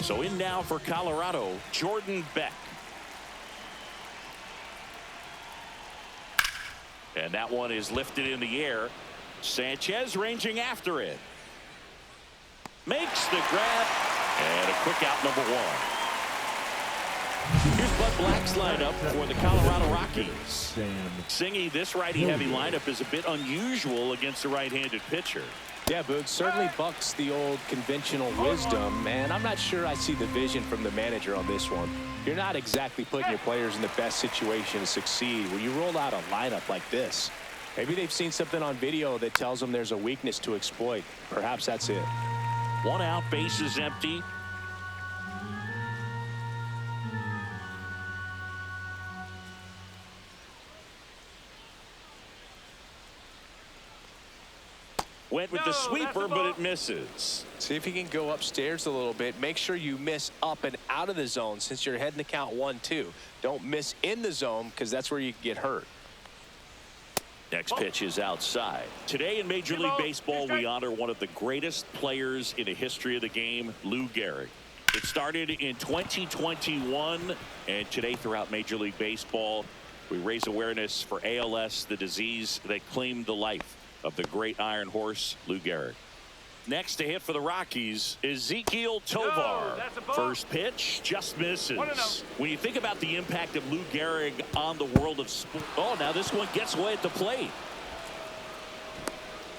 So in now for Colorado, Jordan Beck. And that one is lifted in the air. Sanchez ranging after it. Makes the grab. And a quick out, number one. Here's Bud Black's lineup for the Colorado Rockies. Singy, this righty-heavy lineup is a bit unusual against a right-handed pitcher. Yeah, Boog, certainly bucks the old conventional wisdom, and I'm not sure I see the vision from the manager on this one. You're not exactly putting your players in the best situation to succeed when you roll out a lineup like this. Maybe they've seen something on video that tells them there's a weakness to exploit. Perhaps that's it. One out, base is empty. Went with the sweeper, but it misses. See if you can go upstairs a little bit. Make sure you miss up and out of the zone since you're heading to count 1-2. Don't miss in the zone because that's where you can get hurt. Next pitch is outside. Today in Major League Baseball, we honor one of the greatest players in the history of the game, Lou Gehrig. It started in 2021, and today throughout Major League Baseball, we raise awareness for ALS, the disease that claimed the life of the great Iron Horse, Lou Gehrig. Next to hit for the Rockies, Ezequiel Tovar. First pitch just misses. When you think about the impact of Lou Gehrig on the world of sport. Oh, now this one gets away at the plate.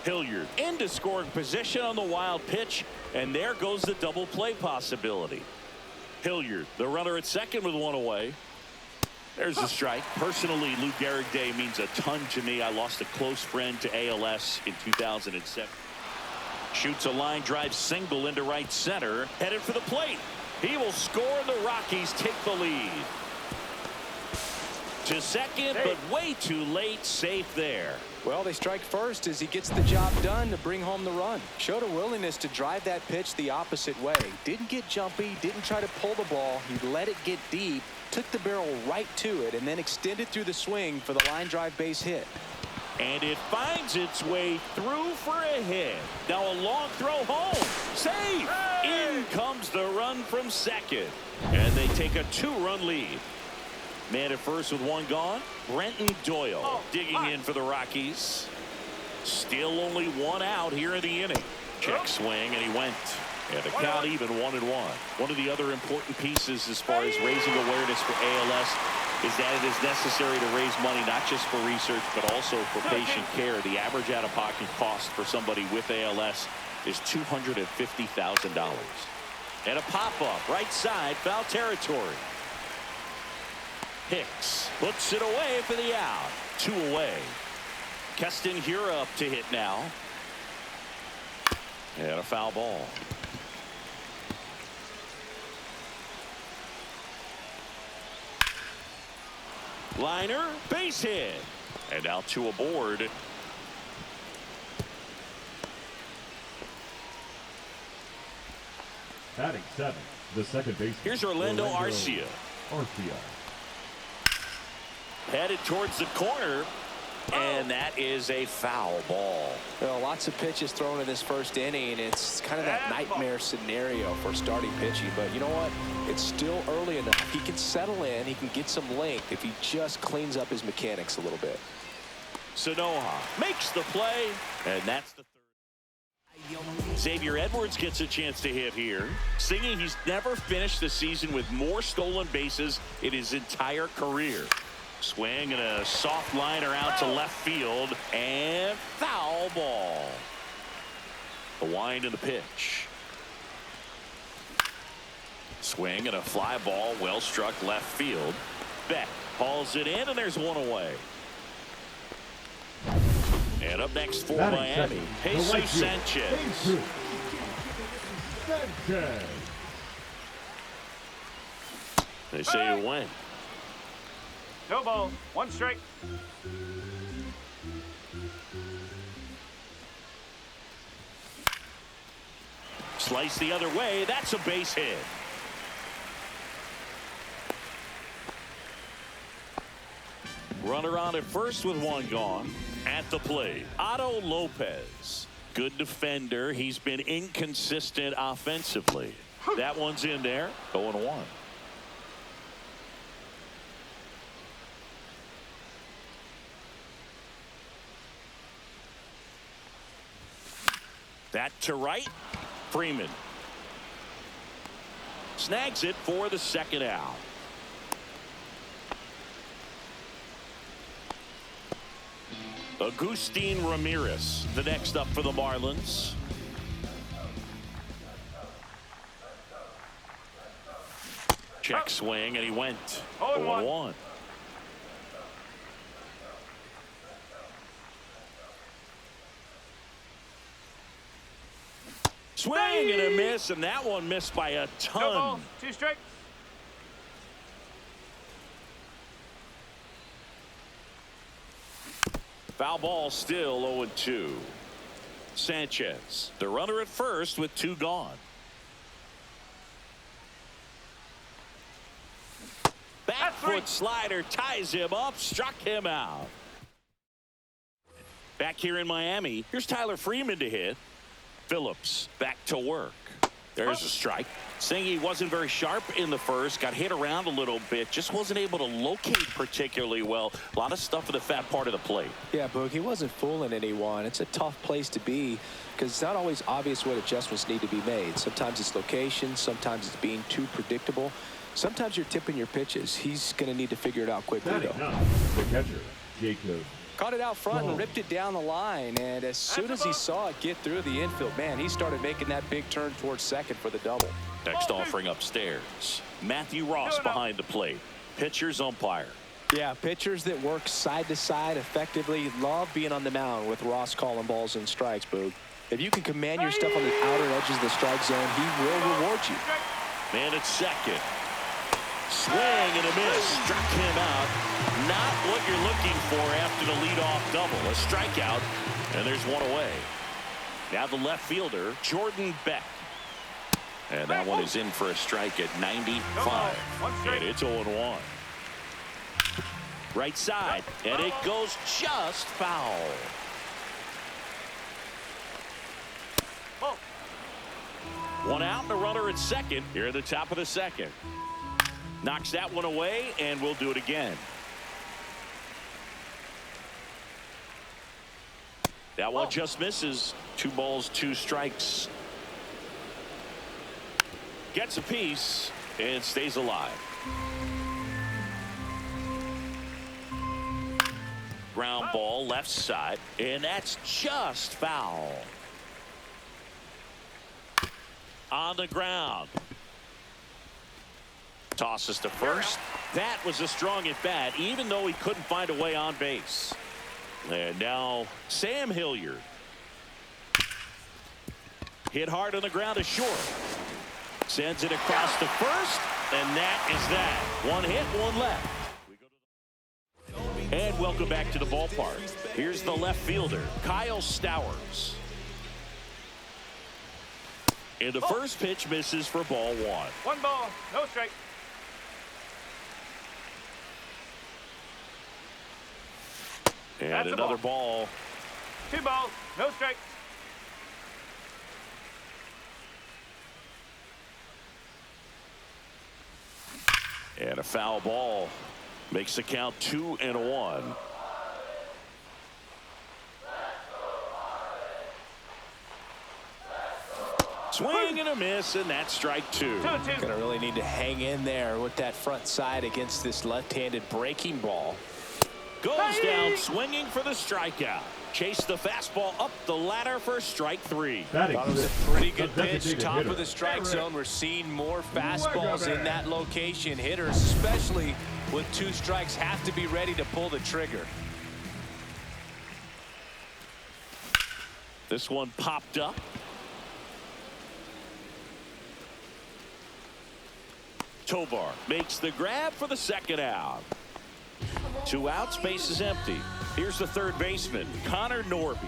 Hilliard into scoring position on the wild pitch, and there goes the double play possibility. Hilliard, the runner at second with one away. There's a strike. Personally, Lou Gehrig Day means a ton to me. I lost a close friend to ALS in 2007. Shoots a line drive single into right center. Headed for the plate. He will score, and the Rockies take the lead. To second, but way too late. Safe there. Well, they strike first as he gets the job done to bring home the run. Showed a willingness to drive that pitch the opposite way. Didn't get jumpy, didn't try to pull the ball. He let it get deep, took the barrel right to it, and then extended through the swing for the line drive base hit. And it finds its way through for a hit. Now a long throw home. Safe. In comes the run from second. And they take a 2-run lead. Man at first with one gone. Brenton Doyle digging in for the Rockies. Still only one out here in the inning. Check swing, and he went. And the count even 1-1. One of the other important pieces as far as raising awareness for ALS is that it is necessary to raise money not just for research but also for patient care. The average out-of-pocket cost for somebody with ALS is $250,000. And a pop-up right side, foul territory. Hicks puts it away for the out. 2 away. Keston Hiura up to hit now. And a foul ball. Liner, base hit. And now 2 aboard. Batting 7, the second baseman. Here's Orlando Arcia. Headed towards the corner. And that is a foul ball. Well, lots of pitches thrown in this first inning. It's kind of that nightmare scenario for starting pitching. But you know what? It's still early enough. He can settle in. He can get some length if he just cleans up his mechanics a little bit. Sanoha makes the play. And that's the third. Xavier Edwards gets a chance to hit here. Singing, he's never finished the season with more stolen bases in his entire career. Swing and a soft liner out to left field, and foul ball. The wind and the pitch. Swing and a fly ball, well struck left field. Beck hauls it in, and there's one away. And up next for Miami, Jesus Sanchez. They say you win. No ball, 1 strike. Slice the other way. That's a base hit. Runner on at first with one gone. At the plate, Otto Lopez. Good defender. He's been inconsistent offensively. That one's in there. 0-1. That to right. Freeman snags it for the second out. Agustin Ramirez, the next up for the Marlins. Check swing, and he went 0-1. Swing and a miss, and that one missed by a ton. No ball, 2 strikes. Foul ball, still 0-2. Sanchez, the runner at first with 2 gone. Back foot slider ties him up, struck him out. Back here in Miami, here's Tyler Freeman to hit. Phillips back to work. There's a strike. Saying he wasn't very sharp in the first, got hit around a little bit, just wasn't able to locate particularly well. A lot of stuff in the fat part of the plate. Yeah, Boog, he wasn't fooling anyone. It's a tough place to be because it's not always obvious what adjustments need to be made. Sometimes it's location, sometimes it's being too predictable. Sometimes you're tipping your pitches. He's going to need to figure it out quickly, though. The catcher, Jacob. Caught it out front and ripped it down the line, and as soon as he saw it get through the infield, man, he started making that big turn towards second for the double. Next offering upstairs. Matthew Ross behind the plate. Pitcher's umpire. Yeah, pitchers that work side to side effectively love being on the mound with Ross calling balls and strikes, Boog. If you can command your stuff on the outer edges of the strike zone, he will reward you. Man at second. Swing and a miss. Struck him out. Not what you're looking for after the leadoff double. A strikeout, and there's one away. Now the left fielder, Jordan Beck. And that one is in for a strike at 95. And it's 0-1. Right side, and it goes just foul. One out and a runner at second here at the top of the second. Knocks that one away, and we'll do it again. That one just misses. 2 balls, 2 strikes. Gets a piece and stays alive. Ground ball left side, and that's just foul. On the ground. Tosses to first. That was a strong at bat, even though he couldn't find a way on base. And now Sam Hilliard. Hit hard on the ground to short. Sends it across to first, and that is that. 1 hit, 1 left. And welcome back to the ballpark. Here's the left fielder, Kyle Stowers. And the first pitch misses for ball 1. 1 ball, no strike. And another ball. 2 balls, no strike. And a foul ball makes the count 2-1. Swing and a miss, and that's strike 2. Gonna really need to hang in there with that front side against this left-handed breaking ball. Goes down swinging for the strikeout. Chase the fastball up the ladder for strike 3. Thought it was a pretty good pitch, top of the strike zone. We're seeing more fastballs in that location. Hitters, especially with 2 strikes, have to be ready to pull the trigger. This one popped up. Tovar makes the grab for the second out. 2 outs, base is empty. Here's the third baseman, Connor Norby.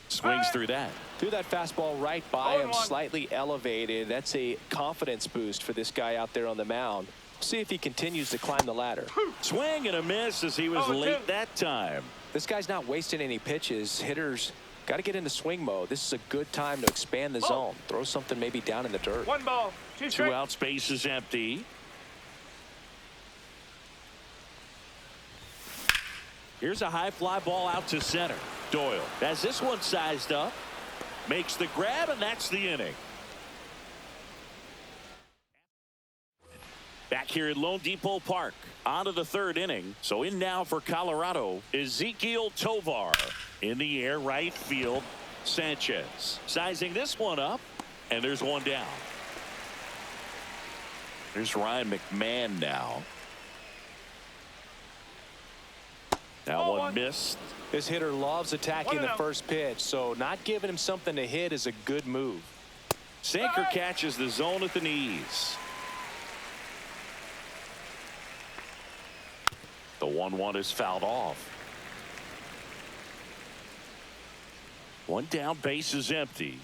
Swings through that. Threw that fastball right by him, slightly elevated. That's a confidence boost for this guy out there on the mound. See if he continues to climb the ladder. Swing and a miss as he was late that time. This guy's not wasting any pitches. Hitters Got to get into swing mode. This is a good time to expand the zone. Throw something maybe down in the dirt. 1 ball, 2 strike. 2 out, space is empty. Here's a high fly ball out to center. Doyle has this one sized up. Makes the grab, and that's the inning. Back here at Lone Depot Park, on to the 3rd inning. So in now for Colorado, Ezequiel Tovar. In the air, right field, Sanchez. Sizing this one up, and there's one down. There's Ryan McMahon now. That one missed. This hitter loves attacking the first pitch, so not giving him something to hit is a good move. Sanker catches the zone at the knees. The 1-1 is fouled off. One down, base is empty.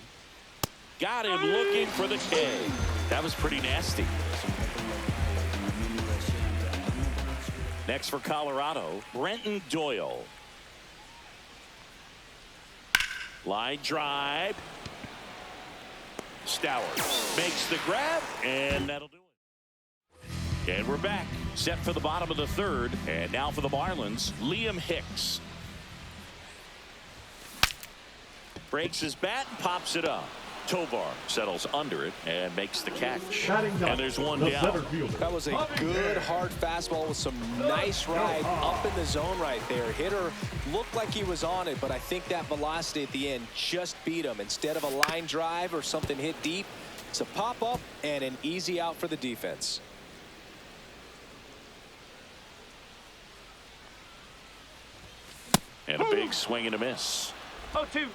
Got him looking for the K. That was pretty nasty. Next for Colorado, Brenton Doyle. Line drive. Stowers makes the grab, and that'll do it. And we're back. Set for the bottom of the 3rd. And now for the Marlins, Liam Hicks. Breaks his bat and pops it up. Tovar settles under it and makes the catch. And there's one down. That was a good hard fastball with some nice ride up in the zone right there. Hitter looked like he was on it, but I think that velocity at the end just beat him. Instead of a line drive or something hit deep, it's a pop up and an easy out for the defense. And a big swing and a miss. 0-2.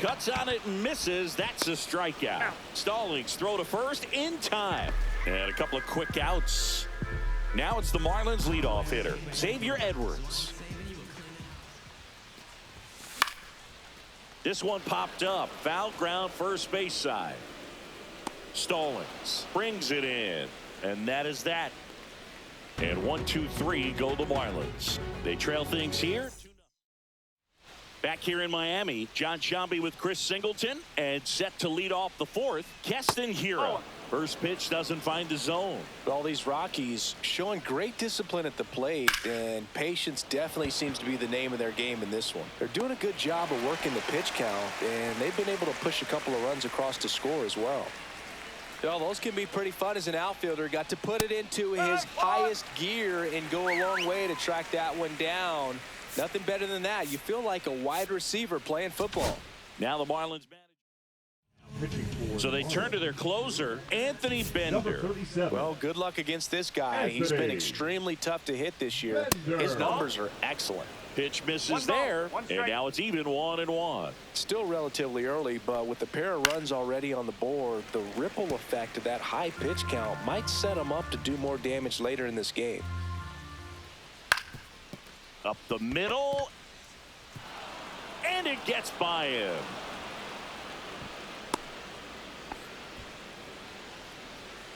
Cuts on it and misses. That's a strikeout. Stallings throw to first in time. And a couple of quick outs. Now it's the Marlins leadoff hitter, Xavier Edwards. This one popped up. Foul ground, first base side. Stallings brings it in. And that is that. And 1-2-3 go the Marlins. They trail things here. Back here in Miami, John Sciambi with Chris Singleton, and set to lead off the 4th, Keston Hiura. First pitch doesn't find the zone. All these Rockies showing great discipline at the plate, and patience definitely seems to be the name of their game in this one. They're doing a good job of working the pitch count, and they've been able to push a couple of runs across to score as well. Well, those can be pretty fun as an outfielder. Got to put it into his highest gear and go a long way to track that one down. Nothing better than that. You feel like a wide receiver playing football. Now the Marlins manage. So they turn to their closer, Anthony Bender. Well, good luck against this guy. He's been extremely tough to hit this year. His numbers are excellent. Pitch misses there, and now it's even 1-1. Still relatively early, but with the pair of runs already on the board, the ripple effect of that high pitch count might set him up to do more damage later in this game. Up the middle, and it gets by him.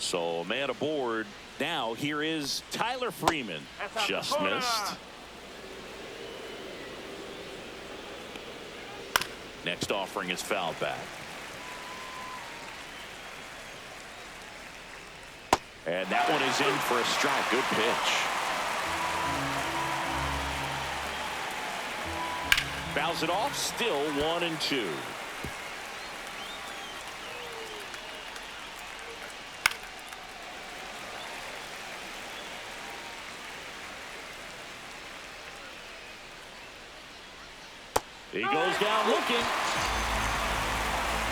So man aboard. Now here is Tyler Freeman. Just missed. Next offering is fouled back. And that one is in for a strike. Good pitch. Fouls it off. Still 1-2. He goes down looking.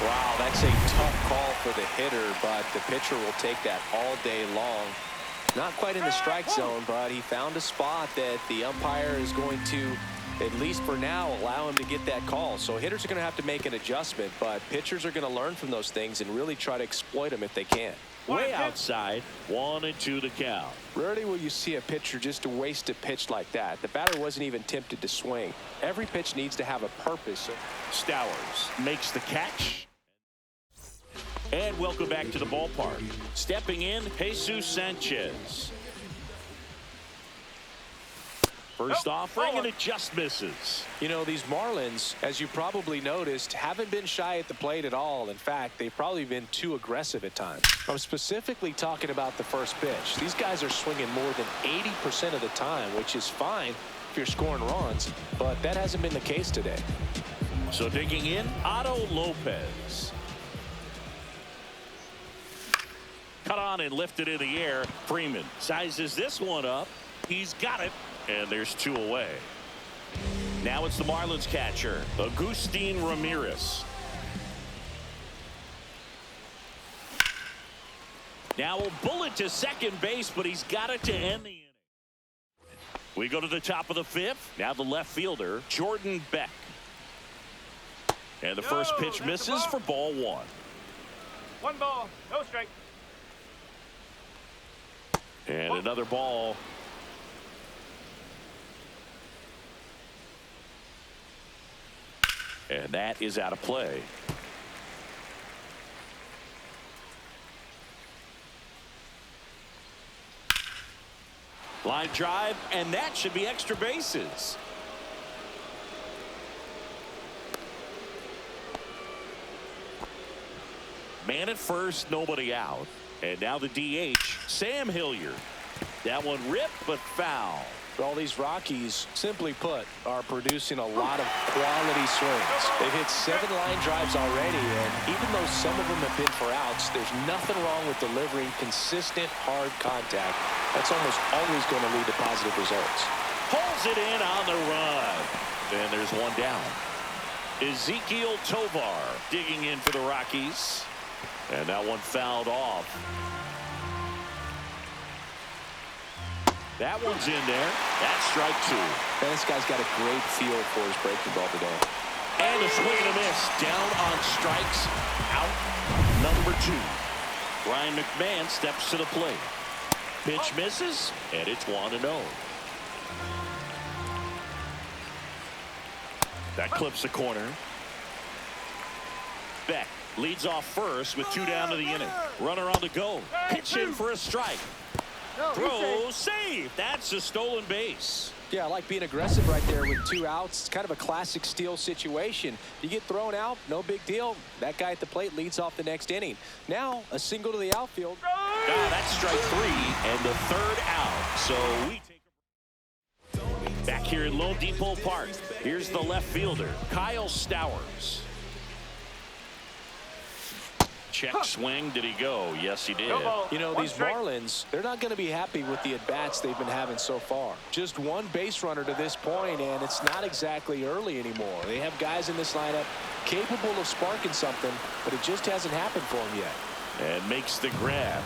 Wow, that's a tough call for the hitter, but the pitcher will take that all day long. Not quite in the strike zone, but he found a spot that the umpire is going to, at least for now, allow him to get that call. So hitters are going to have to make an adjustment, but pitchers are going to learn from those things and really try to exploit them if they can. Way outside, 1-2 the count. Rarely will you see a pitcher just waste a pitch like that. The batter wasn't even tempted to swing. Every pitch needs to have a purpose. Stowers makes the catch. And welcome back to the ballpark. Stepping in, Jesus Sanchez. First Nope. offering, and Oh. it just misses. You know, these Marlins, as you probably noticed, haven't been shy at the plate at all. In fact, they've probably been too aggressive at times. I'm specifically talking about the first pitch. These guys are swinging more than 80% of the time, which is fine if you're scoring runs, but that hasn't been the case today. So digging in, Otto Lopez. Cut on and lifted in the air. Freeman sizes this one up. He's got it. And there's 2 away. Now it's the Marlins catcher, Agustin Ramirez. Now a bullet to second base, but he's got it to end the inning. We go to the top of the 5th. Now the left fielder, Jordan Beck. And the first pitch misses for ball 1. 1 ball, no strike. And another ball. And that is out of play. Line drive, and that should be extra bases. Man at first, nobody out. And now the DH, Sam Hilliard. That one ripped, but foul. All these Rockies, simply put, are producing a lot of quality swings. They've hit 7 line drives already, and even though some of them have been for outs, there's nothing wrong with delivering consistent, hard contact. That's almost always going to lead to positive results. Pulls it in on the run. And there's one down. Ezekiel Tovar digging in for the Rockies. And that one fouled off. That one's in there. That's strike 2. Man, this guy's got a great feel for his breaking ball today. And a swing and a miss. Down on strikes. Out number 2. Ryan McMahon steps to the plate. Pitch misses, and it's 1-0. That clips the corner. Beck leads off first with 2 down to the inning. Runner on the go. Pitch in for a strike. Throw, save. That's a stolen base. Yeah, I like being aggressive right there with 2 outs. It's kind of a classic steal situation. You get thrown out, no big deal. That guy at the plate leads off the next inning. Now, a single to the outfield. That's strike 3 and the 3rd out. So we take back here in Lone Depot Park. Here's the left fielder, Kyle Stowers. Check swing. Did he go? Yes, he did. You know, these Marlins, they're not going to be happy with the at-bats they've been having so far. Just 1 base runner to this point, and it's not exactly early anymore. They have guys in this lineup capable of sparking something, but it just hasn't happened for them yet. And makes the grab.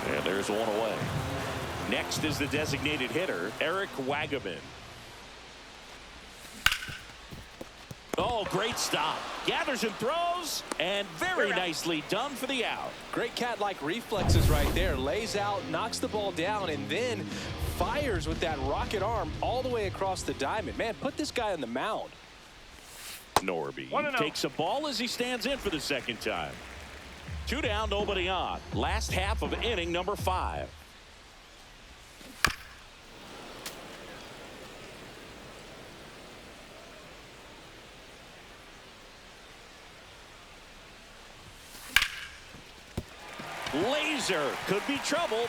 And there's 1 away. Next is the designated hitter, Eric Wagaman. Oh, great stop. Gathers and throws, and very nicely done for the out. Great cat-like reflexes right there. Lays out, knocks the ball down, and then fires with that rocket arm all the way across the diamond. Man, put this guy on the mound. Norby takes a ball as he stands in for the 2nd time. 2 down, nobody on. Last half of inning number 5. Laser could be trouble.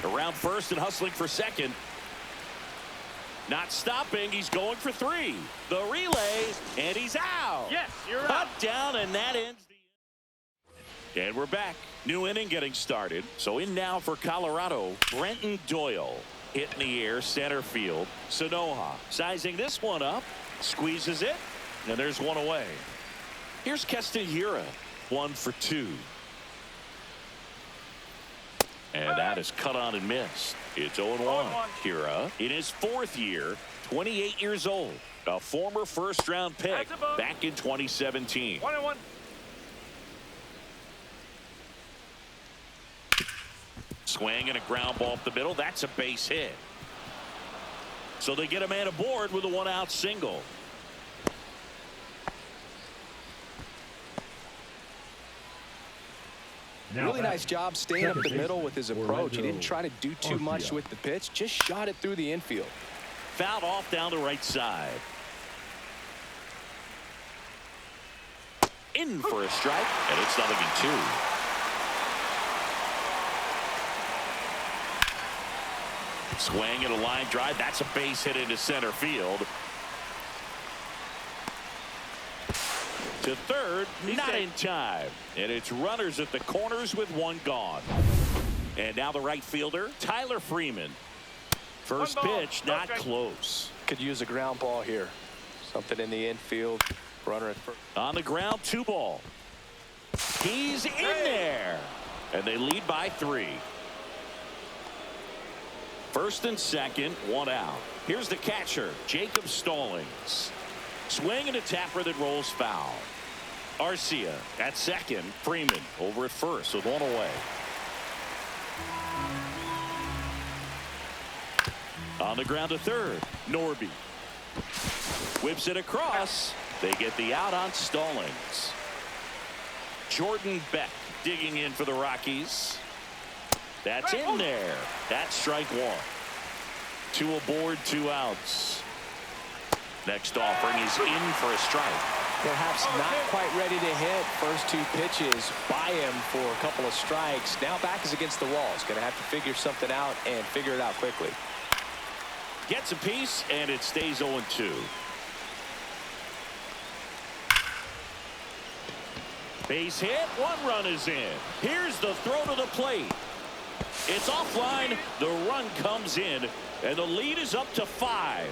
Around first and hustling for second. Not stopping. He's going for 3. The relay, and he's out. Yes, you're Cut out. down, and that ends the inning. And we're back. New inning getting started. So in now for Colorado, Brenton Doyle. Hit in the air, center field. Sanoha sizing this one up. Squeezes it, and there's 1 away. Here's Keston Hiura. 1 for 2. And that is cut on and missed. It's 0-1. Hiura in his 4th year, 28 years old. A former first-round pick back in 2017. 1-1. Swing and a ground ball up the middle. That's a base hit. So they get a man aboard with a 1-out single. Really nice job staying up the middle with his approach. He didn't try to do too much with the pitch, just shot it through the infield. fouled off down the right side. In for a strike, and it's 0-2. Swing and a line drive. That's a base hit into center field. To third, not in time. And it's runners at the corners with one gone. And now the right fielder, Tyler Freeman. First pitch, not close. Could use a ground ball here. Something in the infield. Runner at first. On the ground, 2 ball. He's in there. And they lead by 3. First and second, 1 out. Here's the catcher, Jacob Stallings. Swing and a tapper that rolls foul. Arcia at second. Freeman over at first with 1 away. On the ground to third, Norby. Whips it across. They get the out on Stallings. Jordan Beck digging in for the Rockies. That's in there. That's strike 1. 2 aboard, 2 outs. Next offering is in for a strike. Perhaps not quite ready to hit. First 2 pitches by him for a couple of strikes. Now back is against the wall. He's going to have to figure something out and figure it out quickly. Gets a piece, and it stays 0-2. Base hit. 1 run is in. Here's the throw to the plate. It's offline. The run comes in, and the lead is up to 5.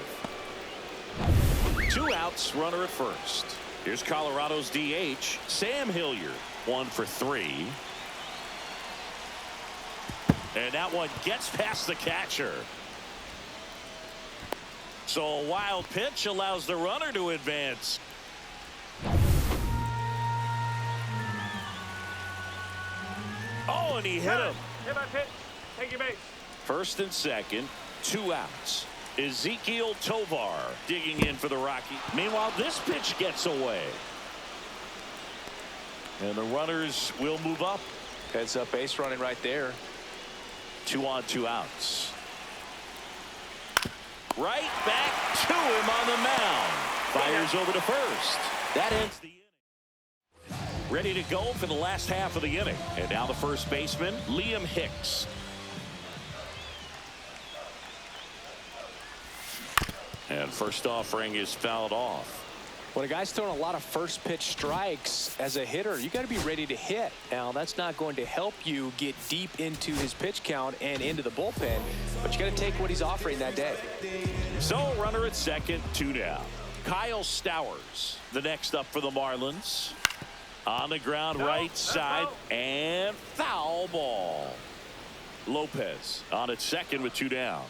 2 outs, runner at first. Here's Colorado's DH, Sam Hilliard. 1 for 3. And that one gets past the catcher. So a wild pitch allows the runner to advance. Oh, and he hit him. Hit my pitch. Take your base. First and second, 2 outs. Ezekiel Tovar digging in for the Rockies. Meanwhile, this pitch gets away. And the runners will move up. Heads up base running right there. 2 on, 2 outs. Right back to him on the mound. Fires over to first. That ends the inning. Ready to go for the last half of the inning. And now the first baseman, Liam Hicks. And first offering is fouled off. When a guy's throwing a lot of first pitch strikes as a hitter, you got to be ready to hit. Now, that's not going to help you get deep into his pitch count and into the bullpen, but you got to take what he's offering that day. So, runner at second, 2 down. Kyle Stowers, the next up for the Marlins. On the ground, right side, and foul ball. Lopez on at second with 2 down.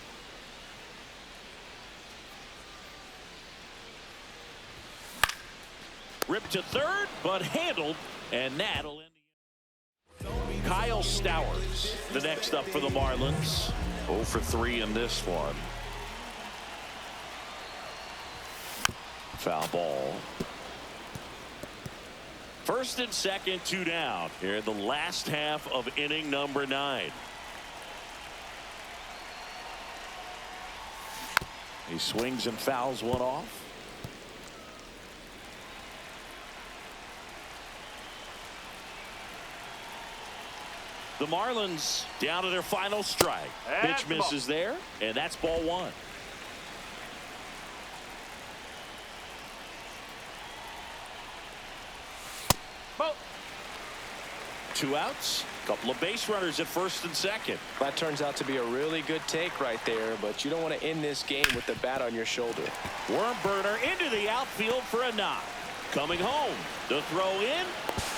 Ripped to third, but handled, and that'll end the inning. Kyle Stowers, the next up for the Marlins. 0 for 3 in this one. Foul ball. First and second, 2 down here in the last half of inning number 9. He swings and fouls one off. The Marlins down to their final strike. Pitch misses there, and that's ball 1. Ball. 2 outs. Couple of base runners at first and second. That turns out to be a really good take right there, but you don't want to end this game with the bat on your shoulder. Worm burner into the outfield for a knock. Coming home. The throw in.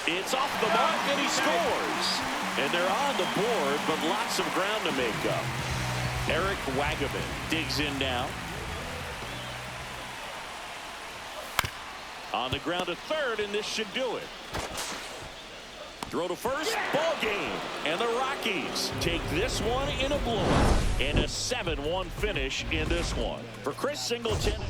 It's off the mark, and he scores. And they're on the board, but lots of ground to make up. Eric Wagaman digs in now. On the ground to third, and this should do it. Throw to first, ball game. And the Rockies take this one in a blowout. And a 7-1 finish in this one. For Chris Singleton.